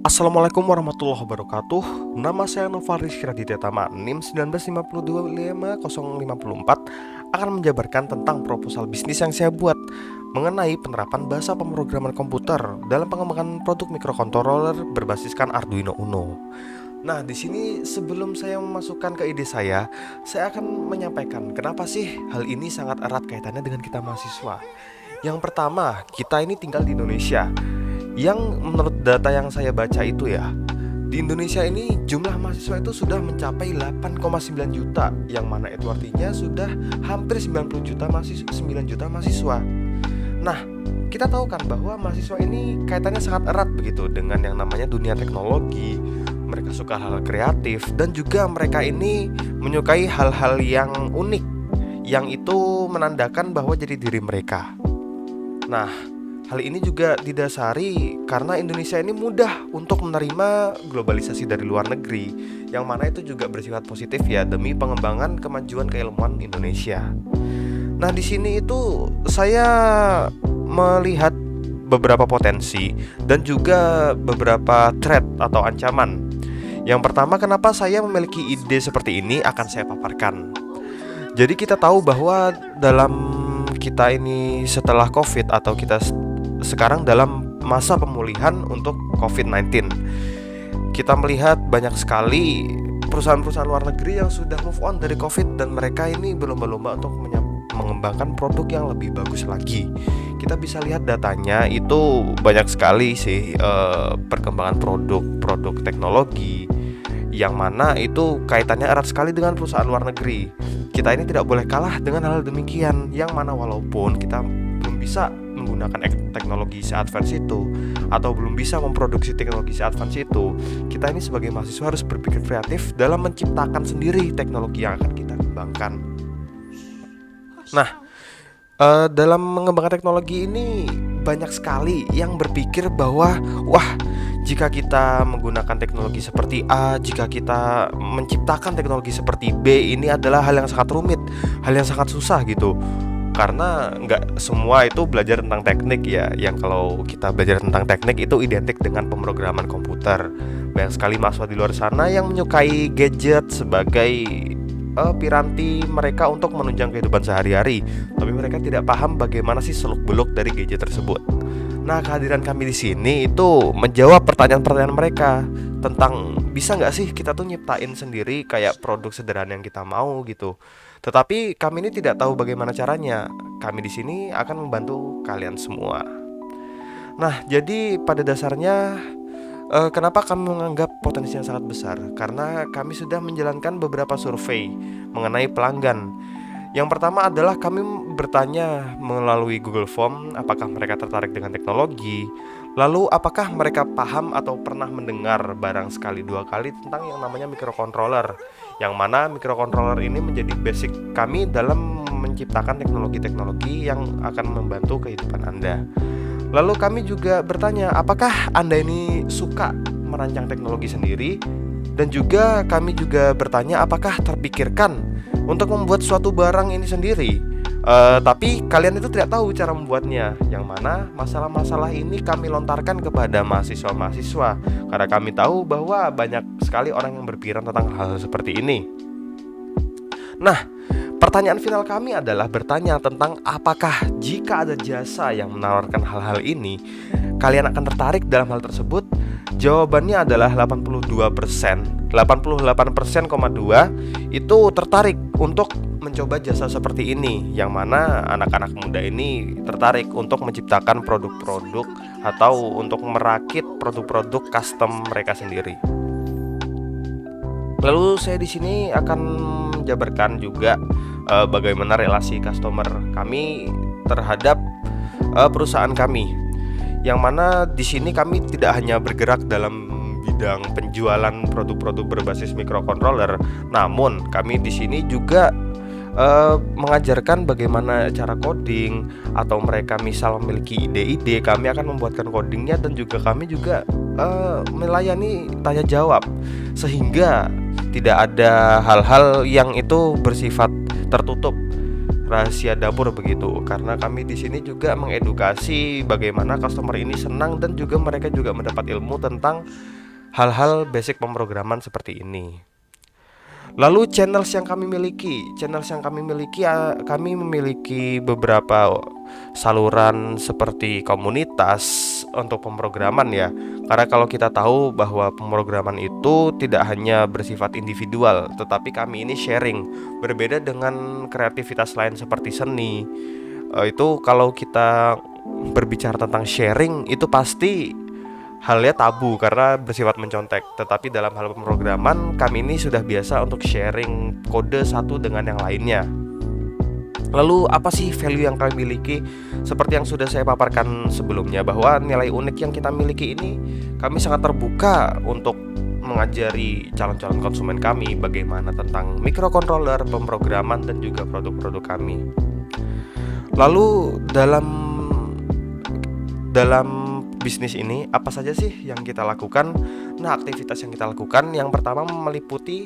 Assalamualaikum warahmatullahi wabarakatuh. Nama saya Nova Rizky Raditya Tama, NIM 1952054 akan menjabarkan tentang proposal bisnis yang saya buat mengenai penerapan bahasa pemrograman komputer dalam pengembangan produk microcontroller berbasiskan Arduino Uno. Nah, di sini sebelum saya memasukkan ke ide saya akan menyampaikan kenapa sih hal ini sangat erat kaitannya dengan kita mahasiswa. Yang pertama, kita ini tinggal di Indonesia. Yang menurut data yang saya baca itu ya, di Indonesia ini jumlah mahasiswa itu sudah mencapai 8,9 juta, yang mana itu artinya sudah hampir 90 juta mahasiswa, 9 juta mahasiswa. Nah, kita tahu kan bahwa mahasiswa ini kaitannya sangat erat begitu dengan yang namanya dunia teknologi. Mereka suka hal kreatif dan juga mereka ini menyukai hal-hal yang unik, yang itu menandakan bahwa jadi diri mereka. Nah, hal ini juga didasari karena Indonesia ini mudah untuk menerima globalisasi dari luar negeri, yang mana itu juga bersifat positif ya demi pengembangan kemajuan keilmuan Indonesia. Nah, di sini itu saya melihat beberapa potensi dan juga beberapa threat atau ancaman. Yang pertama, kenapa saya memiliki ide seperti ini akan saya paparkan. Jadi kita tahu bahwa dalam kita ini setelah COVID atau kita sekarang dalam masa pemulihan untuk COVID-19, kita melihat banyak sekali perusahaan-perusahaan luar negeri yang sudah move on dari COVID dan mereka ini berlomba-lomba untuk mengembangkan produk yang lebih bagus lagi. Kita bisa lihat datanya itu banyak sekali sih perkembangan produk teknologi yang mana itu kaitannya erat sekali dengan perusahaan luar negeri. Kita ini tidak boleh kalah dengan hal demikian, yang mana walaupun kita belum bisa menggunakan teknologi se-advance itu atau belum bisa memproduksi teknologi se-advance itu, kita ini sebagai mahasiswa harus berpikir kreatif dalam menciptakan sendiri teknologi yang akan kita kembangkan. Nah, dalam mengembangkan teknologi ini banyak sekali yang berpikir bahwa jika kita menggunakan teknologi seperti A, jika kita menciptakan teknologi seperti B, ini adalah hal yang sangat rumit, hal yang sangat susah gitu. Karena nggak semua itu belajar tentang teknik ya. Yang kalau kita belajar tentang teknik itu identik dengan pemrograman komputer. Banyak sekali mahasiswa di luar sana yang menyukai gadget sebagai piranti mereka untuk menunjang kehidupan sehari-hari, tapi mereka tidak paham bagaimana sih seluk-beluk dari gadget tersebut. Nah, kehadiran kami di sini itu menjawab pertanyaan-pertanyaan mereka tentang bisa nggak sih kita tuh nyiptain sendiri kayak produk sederhana yang kita mau gitu. Tetapi kami ini tidak tahu bagaimana caranya. Kami di sini akan membantu kalian semua. Nah, jadi pada dasarnya kenapa kami menganggap potensinya sangat besar? Karena kami sudah menjalankan beberapa survei mengenai pelanggan. Yang pertama adalah kami bertanya melalui Google Form apakah mereka tertarik dengan teknologi. Lalu apakah mereka paham atau pernah mendengar barang sekali dua kali tentang yang namanya microcontroller, yang mana microcontroller ini menjadi basic kami dalam menciptakan teknologi-teknologi yang akan membantu kehidupan Anda. Lalu kami juga bertanya apakah Anda ini suka merancang teknologi sendiri. Dan juga kami juga bertanya apakah terpikirkan untuk membuat suatu barang ini sendiri, tapi kalian itu tidak tahu cara membuatnya. Yang mana masalah-masalah ini kami lontarkan kepada mahasiswa-mahasiswa, karena kami tahu bahwa banyak sekali orang yang berpikiran tentang hal seperti ini. Nah, pertanyaan final kami adalah bertanya tentang apakah jika ada jasa yang menawarkan hal-hal ini, kalian akan tertarik dalam hal tersebut? Jawabannya adalah 82%. 88,2% itu tertarik untuk mencoba jasa seperti ini, yang mana anak-anak muda ini tertarik untuk menciptakan produk-produk atau untuk merakit produk-produk custom mereka sendiri. Lalu saya di sini akan menjabarkan juga bagaimana relasi customer kami terhadap perusahaan kami. Yang mana di sini kami tidak hanya bergerak dalam bidang penjualan produk-produk berbasis microcontroller, namun kami di sini juga mengajarkan bagaimana cara coding, atau mereka misal memiliki ide-ide, kami akan membuatkan codingnya, dan juga kami juga melayani tanya jawab, sehingga tidak ada hal-hal yang itu bersifat tertutup. rahasia dapur begitu. Karena kami di sini juga mengedukasi bagaimana customer ini senang dan juga mereka juga mendapat ilmu tentang hal-hal basic pemrograman seperti ini. Lalu kami memiliki beberapa saluran seperti komunitas untuk pemrograman ya. Karena kalau kita tahu bahwa pemrograman itu tidak hanya bersifat individual, tetapi kami ini sharing. Berbeda dengan kreativitas lain seperti seni. Itu kalau kita berbicara tentang sharing itu pasti halnya tabu karena bersifat mencontek. Tetapi dalam hal pemrograman kami ini sudah biasa untuk sharing kode satu dengan yang lainnya. Lalu apa sih value yang kami miliki? Seperti yang sudah saya paparkan sebelumnya, bahwa nilai unik yang kita miliki ini, kami sangat terbuka untuk mengajari calon-calon konsumen kami bagaimana tentang microcontroller, pemrograman, dan juga produk-produk kami. Lalu dalam bisnis ini apa saja sih yang kita lakukan? Nah, aktivitas yang kita lakukan yang pertama meliputi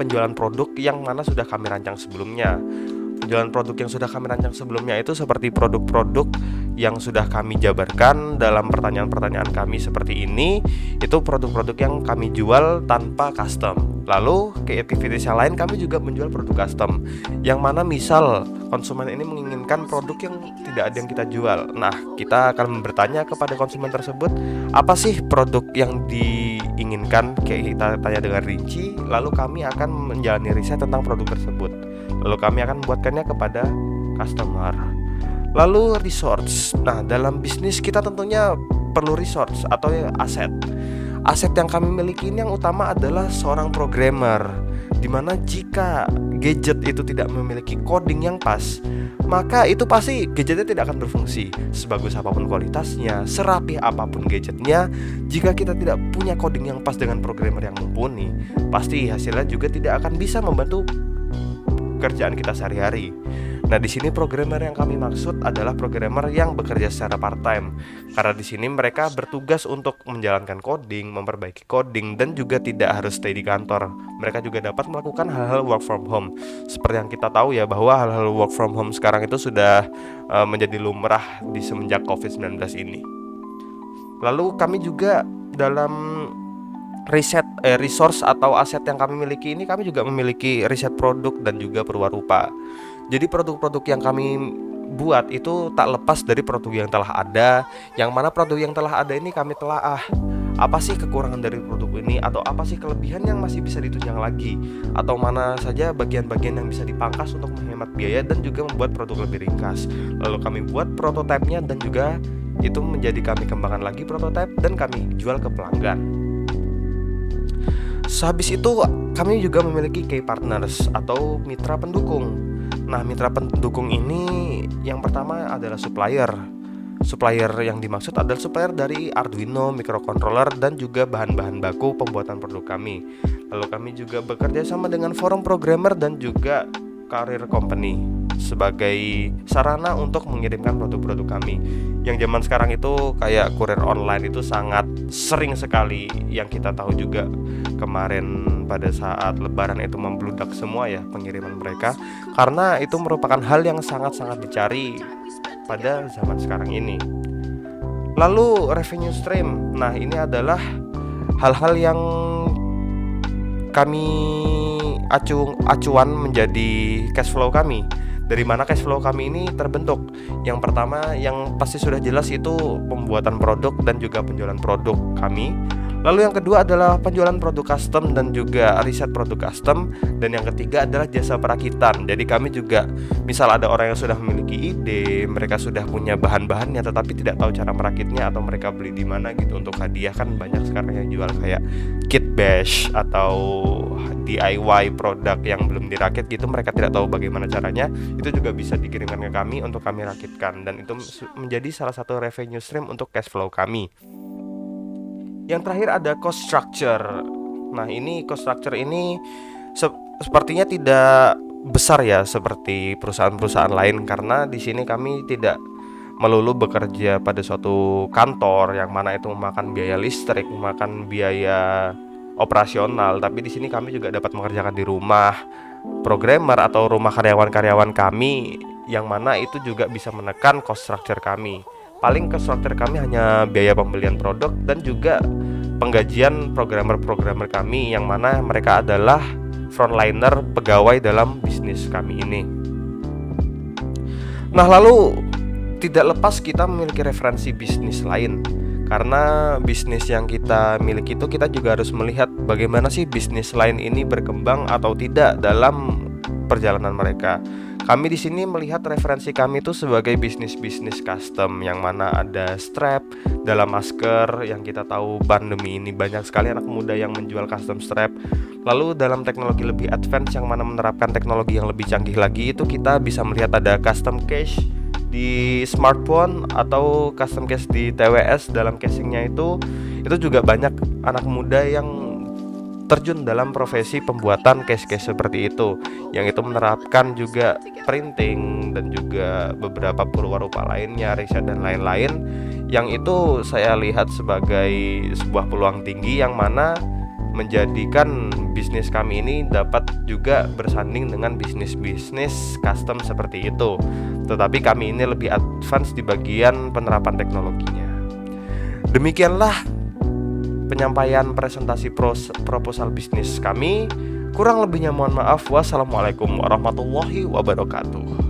penjualan produk yang mana sudah kami rancang sebelumnya. Penjualan produk yang sudah kami rancang sebelumnya itu seperti produk-produk yang sudah kami jabarkan dalam pertanyaan-pertanyaan kami seperti ini. Itu produk-produk yang kami jual tanpa custom. Lalu ke aktivitas yang lain kami juga menjual produk custom, yang mana misal konsumen ini menginginkan produk yang tidak ada yang kita jual. Nah, kita akan bertanya kepada konsumen tersebut, apa sih produk yang diinginkan? Kayak kita tanya dengan rinci, lalu kami akan menjalani riset tentang produk tersebut. Lalu kami akan membuatkannya kepada customer. Lalu resource. Nah, dalam bisnis kita tentunya perlu resource atau aset. Aset yang kami miliki ini yang utama adalah seorang programmer, dimana jika gadget itu tidak memiliki coding yang pas, maka itu pasti gadgetnya tidak akan berfungsi. Sebagus apapun kualitasnya, serapih apapun gadgetnya, jika kita tidak punya coding yang pas dengan programmer yang mumpuni, pasti hasilnya juga tidak akan bisa membantu pekerjaan kita sehari-hari. Nah, di sini programmer yang kami maksud adalah programmer yang bekerja secara part-time. Karena di sini mereka bertugas untuk menjalankan coding, memperbaiki coding, dan juga tidak harus stay di kantor. Mereka juga dapat melakukan hal-hal work from home. Seperti yang kita tahu ya, bahwa hal-hal work from home sekarang itu sudah menjadi lumrah di semenjak COVID-19 ini. Lalu kami juga dalam resource atau aset yang kami miliki ini, kami juga memiliki riset produk dan juga perwarupa. Jadi produk-produk yang kami buat itu tak lepas dari produk yang telah ada, yang mana produk yang telah ada ini kami telaah. Apa sih kekurangan dari produk ini, atau apa sih kelebihan yang masih bisa ditunjang lagi, atau mana saja bagian-bagian yang bisa dipangkas untuk menghemat biaya dan juga membuat produk lebih ringkas. Lalu kami buat prototipenya dan juga itu menjadi kami kembangkan lagi prototipe dan kami jual ke pelanggan. Sehabis itu kami juga memiliki key partners atau mitra pendukung. Nah, mitra pendukung ini yang pertama adalah supplier. Supplier yang dimaksud adalah supplier dari Arduino, microcontroller, dan juga bahan-bahan baku pembuatan produk kami. Lalu kami juga bekerja sama dengan forum programmer dan juga career company sebagai sarana untuk mengirimkan produk-produk kami. Yang zaman sekarang itu kayak kurir online itu sangat sering sekali, yang kita tahu juga kemarin pada saat lebaran itu membludak semua ya pengiriman mereka, karena itu merupakan hal yang sangat-sangat dicari pada zaman sekarang ini. Lalu revenue stream. Nah, ini adalah hal-hal yang kami acuan menjadi cash flow kami. Dari mana cash flow kami ini terbentuk? Yang pertama yang pasti sudah jelas itu pembuatan produk dan juga penjualan produk kami. Lalu yang kedua adalah penjualan produk custom dan juga riset produk custom. Dan yang ketiga adalah jasa perakitan. Jadi kami juga, misal ada orang yang sudah memiliki ide, mereka sudah punya bahan-bahannya tetapi tidak tahu cara merakitnya atau mereka beli di mana gitu untuk hadiah, kan banyak sekarang yang jual kayak kit bash atau DIY produk yang belum dirakit gitu, mereka tidak tahu bagaimana caranya, itu juga bisa dikirimkan ke kami untuk kami rakitkan, dan itu menjadi salah satu revenue stream untuk cash flow kami. Yang terakhir ada cost structure. Nah, ini cost structure ini sepertinya tidak besar ya seperti perusahaan-perusahaan lain, karena di sini kami tidak melulu bekerja pada suatu kantor yang mana itu memakan biaya listrik, memakan biaya operasional, tapi di sini kami juga dapat mengerjakan di rumah, programmer atau rumah karyawan-karyawan kami, yang mana itu juga bisa menekan cost structure kami. Paling cost structure kami hanya biaya pembelian produk dan juga penggajian programmer-programmer kami, yang mana mereka adalah frontliner pegawai dalam bisnis kami ini. Nah, lalu tidak lepas kita memiliki referensi bisnis lain. Karena bisnis yang kita miliki itu, kita juga harus melihat bagaimana sih bisnis lain ini berkembang atau tidak dalam perjalanan mereka. Kami di sini melihat referensi kami itu sebagai bisnis-bisnis custom, yang mana ada strap dalam masker, yang kita tahu pandemi ini banyak sekali anak muda yang menjual custom strap. Lalu dalam teknologi lebih advance yang mana menerapkan teknologi yang lebih canggih lagi, itu kita bisa melihat ada custom case di smartphone atau custom case di TWS. Dalam casingnya itu juga banyak anak muda yang terjun dalam profesi pembuatan case-case seperti itu, yang itu menerapkan juga printing dan juga beberapa purwarupa lainnya, riset dan lain-lain, yang itu saya lihat sebagai sebuah peluang tinggi, yang mana menjadikan bisnis kami ini dapat juga bersanding dengan bisnis-bisnis custom seperti itu. Tetapi kami ini lebih advance di bagian penerapan teknologinya. Demikianlah penyampaian presentasi proposal bisnis kami. Kurang lebihnya mohon maaf. Wassalamualaikum warahmatullahi wabarakatuh.